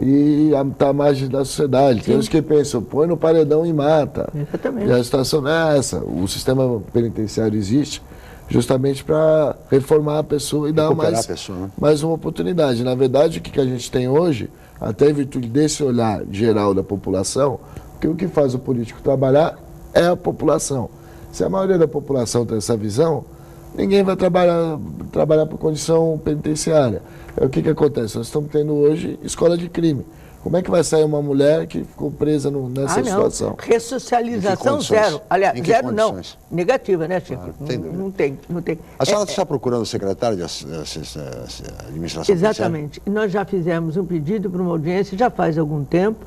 e está à margem da sociedade. Tem uns que pensam, põe no paredão e mata. Exatamente. E a situação não é essa. O sistema penitenciário existe justamente para reformar a pessoa e dar mais uma oportunidade. Na verdade, o que a gente tem hoje, até em virtude desse olhar geral da população, que o que faz o político trabalhar é a população. Se a maioria da população tem essa visão, ninguém vai trabalhar por condição penitenciária. O que acontece? Nós estamos tendo hoje escola de crime. Como é que vai sair uma mulher que ficou presa nessa situação? Ressocialização zero. Aliás, zero não. Negativa, né, Chico? Não tem. A senhora está procurando o secretário de administração? Exatamente. Nós já fizemos um pedido para uma audiência já faz algum tempo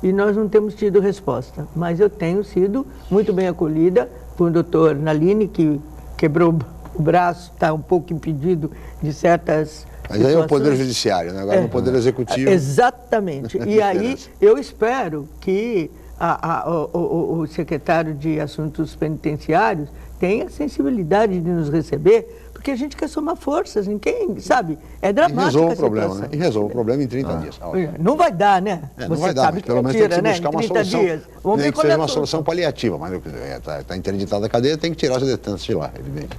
e nós não temos tido resposta. Mas eu tenho sido muito bem acolhida por o doutor Naline, que quebrou o braço, está um pouco impedido de certas... Mas aí é o Poder Judiciário, né? Agora no Poder Executivo... Exatamente. E aí eu espero que o secretário de Assuntos Penitenciários tenha a sensibilidade de nos receber, porque a gente quer somar forças, ninguém, sabe? É dramático. E resolve o problema, né? E resolve o problema em 30 dias. Não vai dar, né? Não vai dar, mas pelo menos tem que se buscar uma solução. Vamos Nem ver que seja uma solução. solução paliativa, mas está interditada a cadeia, tem que tirar os detentos de lá, evidente.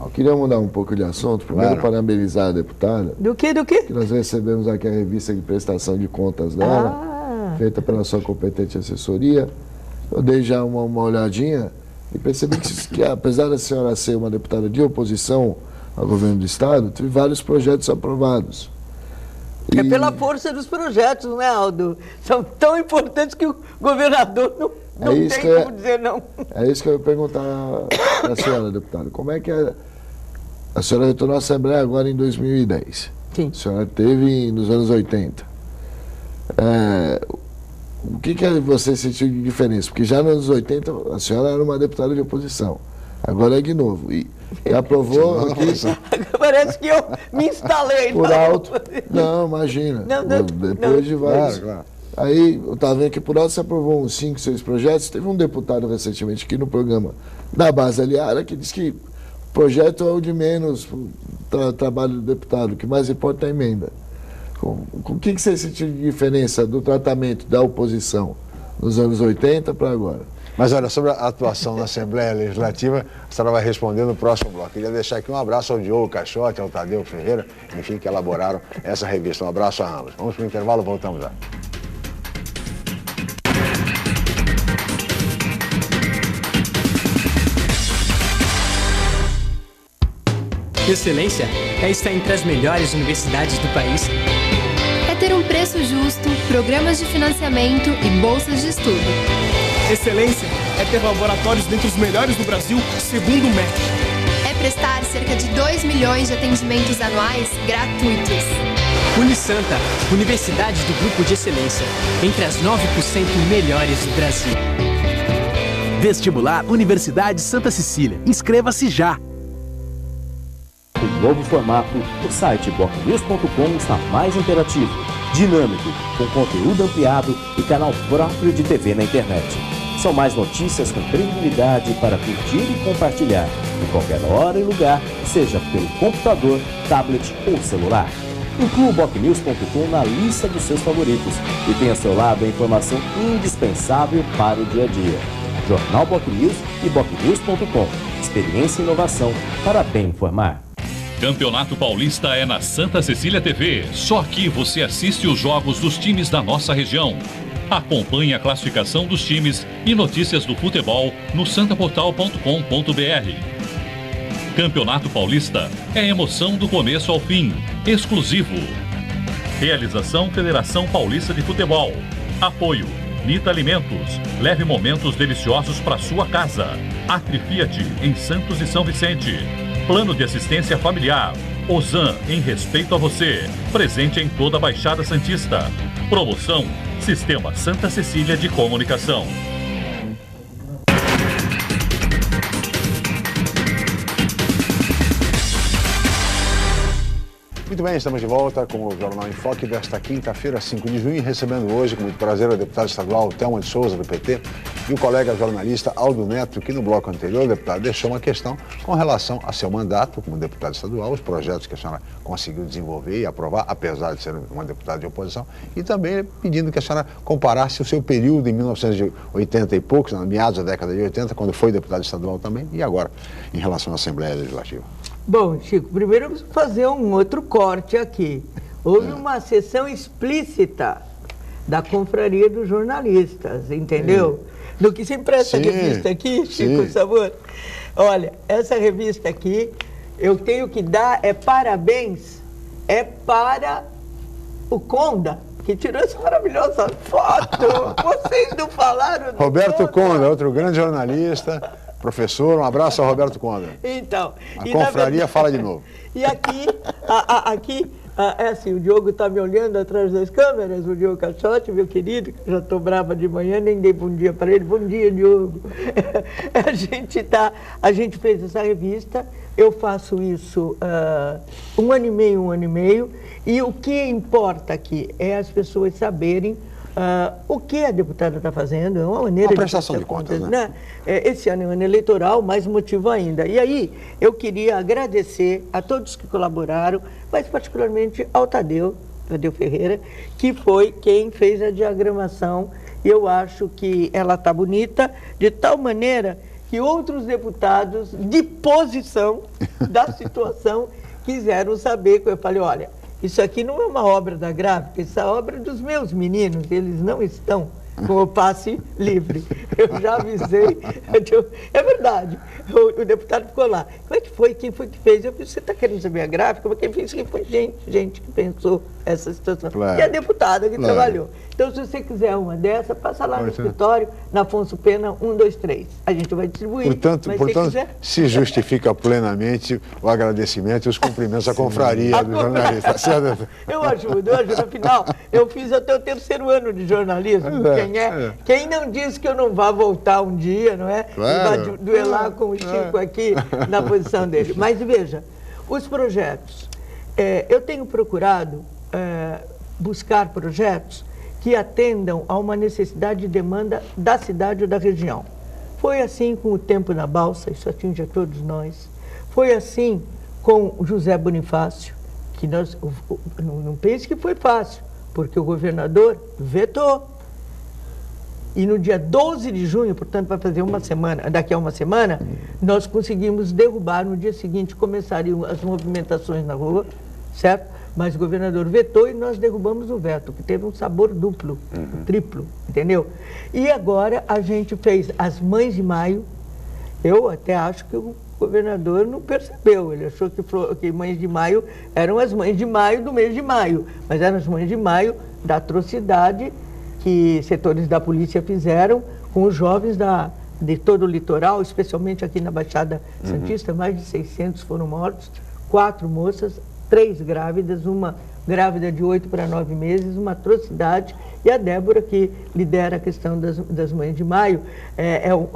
Eu queria mudar um pouco de assunto. Primeiro, parabenizar a deputada. Do quê? Que nós recebemos aqui a revista de prestação de contas dela, feita pela sua competente assessoria. Eu dei já uma olhadinha e percebi que apesar da senhora ser uma deputada de oposição ao governo do Estado, teve vários projetos aprovados. É pela força dos projetos, né, Aldo? São tão importantes que o governador não tem como dizer não. É isso que eu ia perguntar para a senhora, deputada. Como é que a senhora retornou à Assembleia agora em 2010? Sim. A senhora teve nos anos 80. O que você sentiu de diferença? Porque já nos anos 80 a senhora era uma deputada de oposição. Agora é de novo. E aprovou aqui. Parece que eu me instalei. Por alto. Não, imagina. Depois de vários. Claro. Aí eu estava vendo que por alto você aprovou uns 5, 6 projetos. Teve um deputado recentemente aqui no programa da base aliada que disse que o projeto é o de menos trabalho do deputado. O que mais importa é a emenda. O que você sentiu de diferença do tratamento da oposição nos anos 80 para agora? Mas olha, sobre a atuação na Assembleia Legislativa, a senhora vai responder no próximo bloco. Queria deixar aqui um abraço ao Diogo Caixote, ao Tadeu Ferreira, enfim, que elaboraram essa revista. Um abraço a ambos. Vamos para o intervalo, voltamos já. Excelência é estar entre as melhores universidades do país. É ter um preço justo, programas de financiamento e bolsas de estudo. Excelência é ter laboratórios dentre os melhores do Brasil, segundo o MEC. É prestar cerca de 2 milhões de atendimentos anuais gratuitos. Unisanta, Universidade do Grupo de Excelência, entre as 9% melhores do Brasil. Vestibular Universidade Santa Cecília. Inscreva-se já! O novo formato, o site bocnews.com está mais interativo, dinâmico, com conteúdo ampliado e canal próprio de TV na internet. São mais notícias com credibilidade para curtir e compartilhar, em qualquer hora e lugar, seja pelo computador, tablet ou celular. Inclua o bocnews.com na lista dos seus favoritos e tenha ao seu lado a informação indispensável para o dia a dia. Jornal Bocnews e bocnews.com. Experiência e inovação para bem informar. Campeonato Paulista é na Santa Cecília TV. Só aqui você assiste os jogos dos times da nossa região. Acompanhe a classificação dos times e notícias do futebol no santaportal.com.br. Campeonato Paulista é emoção do começo ao fim. Exclusivo. Realização Federação Paulista de Futebol. Apoio Nita Alimentos. Leve momentos deliciosos para sua casa. Acre Fiat em Santos e São Vicente. Plano de assistência familiar. Ozan, em respeito a você. Presente em toda a Baixada Santista. Promoção Sistema Santa Cecília de Comunicação. Muito bem, estamos de volta com o Jornal em Foque desta quinta-feira, 5 de junho, recebendo hoje, com muito prazer, a deputada estadual Thelma de Souza, do PT, e o colega jornalista Aldo Neto, que no bloco anterior, o deputado deixou uma questão com relação a seu mandato como deputado estadual, os projetos que a senhora conseguiu desenvolver e aprovar, apesar de ser uma deputada de oposição, e também pedindo que a senhora comparasse o seu período em 1980 e poucos, meados da década de 80, quando foi deputado estadual também, e agora, em relação à Assembleia Legislativa. Bom, Chico, primeiro vamos fazer um outro corte aqui. Houve uma sessão explícita da Confraria dos Jornalistas, entendeu? No que se empresta essa revista aqui, Chico Sabor. Olha, essa revista aqui, eu tenho que dar parabéns, para o Conda, que tirou essa maravilhosa foto. Vocês não falaram do Roberto Conda, outro grande jornalista, professor, um abraço ao Roberto Conda. Então, a confraria fala de novo. E aqui, é assim, o Diogo está me olhando atrás das câmeras, o Diogo Caixote, meu querido, que eu já estou brava de manhã, nem dei bom dia para ele. Bom dia, Diogo. A gente fez essa revista, eu faço isso 1 ano e meio, e o que importa aqui é as pessoas saberem o que a deputada está fazendo é uma maneira uma prestação de contas, né? Esse ano é um ano eleitoral, mais motivo ainda. E aí, eu queria agradecer a todos que colaboraram, mas particularmente ao Tadeu Ferreira, que foi quem fez a diagramação. Eu acho que ela está bonita, de tal maneira que outros deputados de posição da situação quiseram saber. Eu falei, olha, isso aqui não é uma obra da gráfica, isso é obra dos meus meninos, eles não estão com o passe livre. Eu já avisei, é verdade, o deputado ficou lá. Como é que foi? Quem foi que fez? Eu disse, você está querendo saber a gráfica? Mas quem fez? Quem foi? Gente que pensou essa situação. Claro. E a deputada que Claro. trabalhou. Então, se você quiser uma dessa, passa lá no escritório, na Afonso Pena 123. A gente vai distribuir. Portanto, se justifica plenamente o agradecimento e os cumprimentos à confraria do jornalista. Certo? Eu ajudo. Afinal, eu fiz até o 3º ano de jornalismo. Quem não diz que eu não vá voltar um dia, não é? Claro. E vai duelar com o Chico aqui na posição dele. Mas veja, os projetos. Eu tenho procurado buscar projetos que atendam a uma necessidade e demanda da cidade ou da região. Foi assim com o Tempo na Balsa, isso atinge a todos nós. Foi assim com o José Bonifácio, que nós, não pense que foi fácil, porque o governador vetou. E no dia 12 de junho, portanto, vai fazer uma semana, daqui a uma semana, nós conseguimos derrubar, no dia seguinte começariam as movimentações na rua, certo? Mas o governador vetou e nós derrubamos o veto, que teve um sabor duplo, triplo, entendeu? E agora a gente fez as Mães de Maio. Eu até acho que o governador não percebeu, ele achou que Mães de Maio eram as Mães de Maio do mês de maio, mas eram as Mães de Maio da atrocidade que setores da polícia fizeram com os jovens de todo o litoral, especialmente aqui na Baixada Santista. Mais de 600 foram mortos, 4 moças, 3 grávidas, uma grávida de 8 para 9 meses, uma atrocidade. E a Débora, que lidera a questão das Mães de Maio,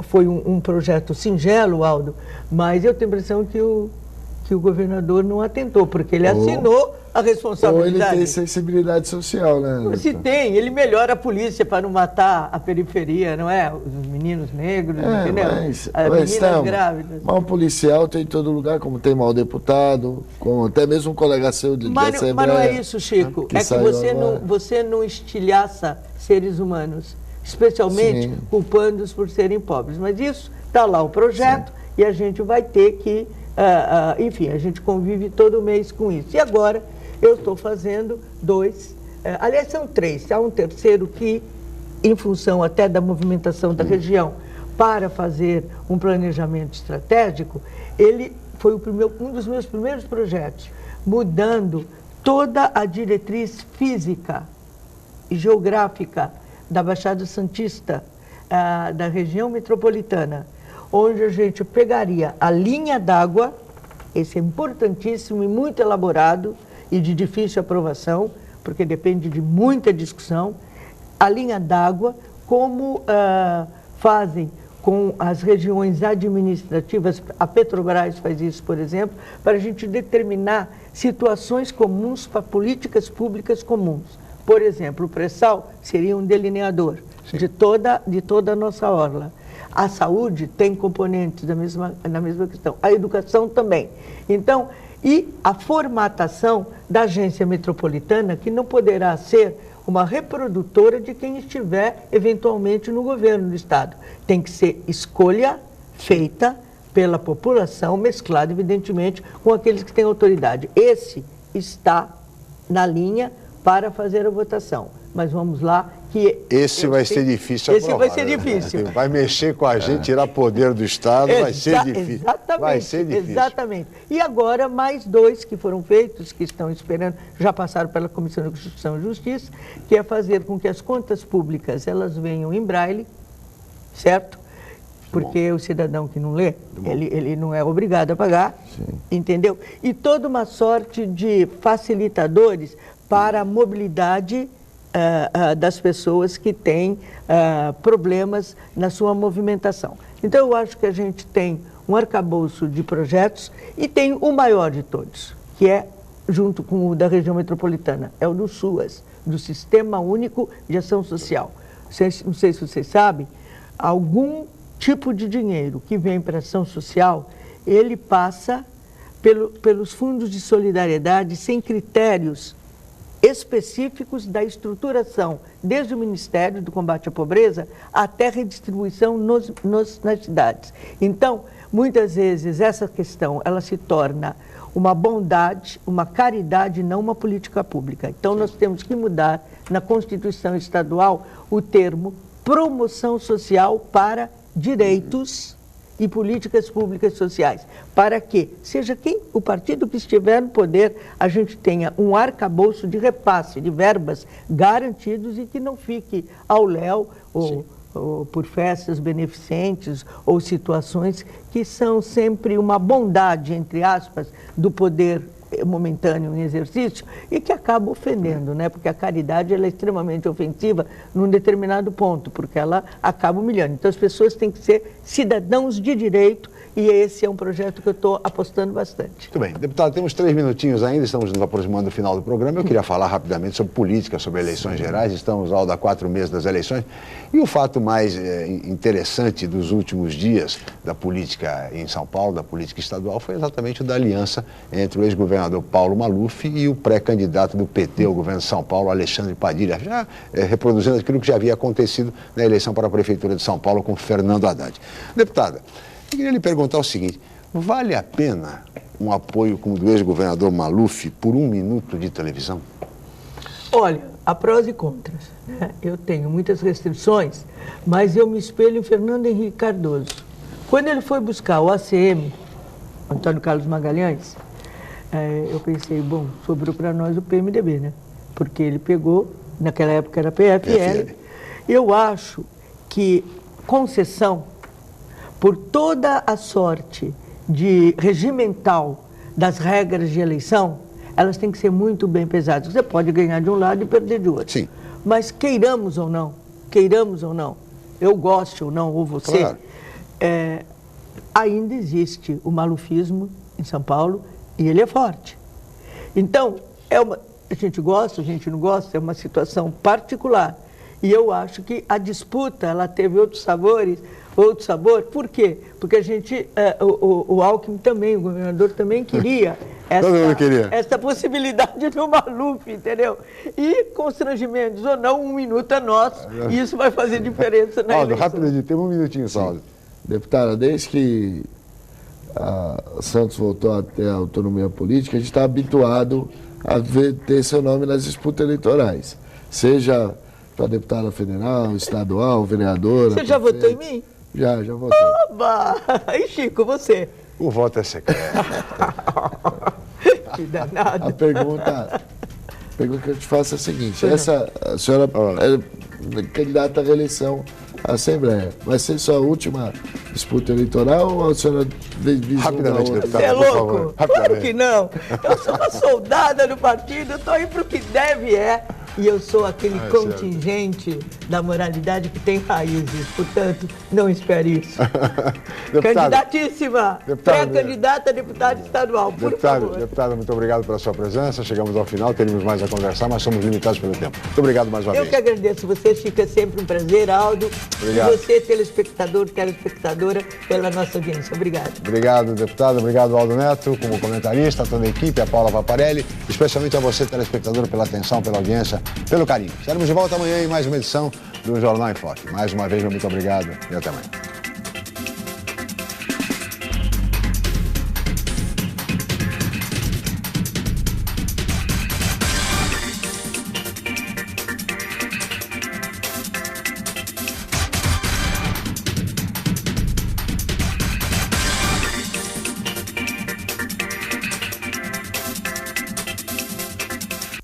foi um projeto singelo, Aldo, mas eu tenho a impressão que o governador não atentou, porque ele assinou a responsabilidade. Ou ele tem sensibilidade social, né? Se tem, ele melhora a polícia para não matar a periferia, não é? Os meninos negros, entendeu? As meninas grávidas. Mas um policial tem em todo lugar, como tem mal deputado, como até mesmo um colega seu de Assembleia. Mas não é isso, Chico. É que você não estilhaça seres humanos, especialmente culpando-os por serem pobres. Mas isso está lá o projeto e a gente vai ter que... enfim, a gente convive todo mês com isso. E agora eu estou fazendo 2, aliás são 3, há um terceiro que, em função até da movimentação da região, para fazer um planejamento estratégico, ele foi um dos meus primeiros projetos, mudando toda a diretriz física e geográfica da Baixada Santista, da região metropolitana, onde a gente pegaria a linha d'água, esse é importantíssimo e muito elaborado e de difícil aprovação, porque depende de muita discussão, a linha d'água, como fazem com as regiões administrativas, a Petrobras faz isso, por exemplo, para a gente determinar situações comuns para políticas públicas comuns. Por exemplo, o pré-sal seria um delineador de toda a nossa orla. A saúde tem componentes na mesma questão, a educação também. Então, e a formatação da agência metropolitana, que não poderá ser uma reprodutora de quem estiver eventualmente no governo do Estado. Tem que ser escolha feita pela população, mesclada, evidentemente, com aqueles que têm autoridade. Esse está na linha para fazer a votação. Mas vamos lá, que... Esse vai ser difícil aprovar. Esse vai ser difícil. Vai mexer com a gente, tirar poder do Estado, vai ser difícil. Exatamente. Vai ser difícil. Exatamente. E agora, mais 2 que foram feitos, que estão esperando, já passaram pela Comissão de Constituição e Justiça, que é fazer com que as contas públicas, elas venham em braille, certo? Porque o cidadão que não lê, ele não é obrigado a pagar, entendeu? E toda uma sorte de facilitadores para a mobilidade das pessoas que têm problemas na sua movimentação. Então, eu acho que a gente tem um arcabouço de projetos e tem o maior de todos, que é junto com o da região metropolitana, é o do SUAS, do Sistema Único de Ação Social. Não sei se vocês sabem, algum tipo de dinheiro que vem para a ação social, ele passa pelos fundos de solidariedade sem critérios específicos da estruturação, desde o Ministério do Combate à Pobreza até redistribuição nas cidades. Então, muitas vezes essa questão ela se torna uma bondade, uma caridade, não uma política pública. Então, nós temos que mudar na Constituição Estadual o termo promoção social para direitos e políticas públicas sociais, para que, seja quem o partido que estiver no poder, a gente tenha um arcabouço de repasse de verbas garantidos e que não fique ao léu ou por festas beneficentes ou situações que são sempre uma bondade, entre aspas, do poder momentâneo em exercício e que acaba ofendendo, né? Porque a caridade ela é extremamente ofensiva num determinado ponto, porque ela acaba humilhando. Então as pessoas têm que ser cidadãos de direito e esse é um projeto que eu estou apostando bastante. Muito bem. Deputado, temos 3 minutinhos ainda, estamos nos aproximando do final do programa. Eu queria falar rapidamente sobre política, sobre eleições gerais. Estamos há 4 meses das eleições. E o fato mais interessante dos últimos dias da política em São Paulo, da política estadual, foi exatamente o da aliança entre o ex-governador Paulo Maluf e o pré-candidato do PT ao governo de São Paulo, Alexandre Padilha, já reproduzindo aquilo que já havia acontecido na eleição para a Prefeitura de São Paulo com Fernando Haddad. Deputada, eu queria lhe perguntar o seguinte, vale a pena um apoio como o do ex-governador Maluf por 1 minuto de televisão? Olha, há prós e contras, né? Eu tenho muitas restrições, mas eu me espelho em Fernando Henrique Cardoso. Quando ele foi buscar o ACM, Antônio Carlos Magalhães, eu pensei, bom, sobrou para nós o PMDB, né? Porque ele pegou, naquela época era PFL. Eu acho que concessão, por toda a sorte de regimental das regras de eleição, elas têm que ser muito bem pesadas. Você pode ganhar de um lado e perder de outro. Sim. Mas queiramos ou não, eu goste ou não, ou você, claro. Ainda existe o malufismo em São Paulo e ele é forte. Então, a gente gosta, a gente não gosta, é uma situação particular. E eu acho que a disputa, ela teve outro sabor. Por quê? Porque a gente, o Alckmin também, o governador também queria essa possibilidade do Maluf, entendeu? E constrangimentos ou não, 1 minuto é nosso, e isso vai fazer diferença na eleição. Rapidinho, tem 1 minutinho só. Deputada, desde que Santos voltou a ter a autonomia política, a gente está habituado a ter seu nome nas disputas eleitorais, seja para deputada federal, estadual, vereadora. Você já votou em mim? Já votei. Oba! E Chico, você? O voto é secreto. Que danado. A pergunta que eu te faço é a seguinte, a senhora é candidata à reeleição à Assembleia. Vai ser sua última disputa eleitoral ou a senhora rapidamente, deputada, você é louco? Claro que não. Eu sou uma soldada do partido, eu estou aí para o que deve e eu sou aquele contingente da moralidade que tem raízes, portanto, não espere isso. Candidatíssima, pré-candidata a deputada estadual, por favor. Deputada, muito obrigado pela sua presença, chegamos ao final, teríamos mais a conversar, mas somos limitados pelo tempo. Muito obrigado mais uma vez. Eu que agradeço você, Chico, é sempre um prazer, Aldo. Obrigado. E você, telespectador, telespectadora, pela nossa audiência. Obrigado. Obrigado, deputado, obrigado, Aldo Neto, como comentarista, a toda a equipe, a Paula Vaparelli, especialmente a você, telespectador, pela atenção, pela audiência, pelo carinho. Estaremos de volta amanhã em mais uma edição do Jornal em Foque. Mais uma vez, muito obrigado e até amanhã.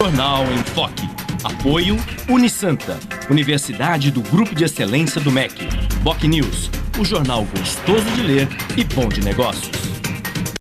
Jornal em Foque. Apoio Unisanta, Universidade do Grupo de Excelência do MEC. Boc News, o jornal gostoso de ler e bom de negócios.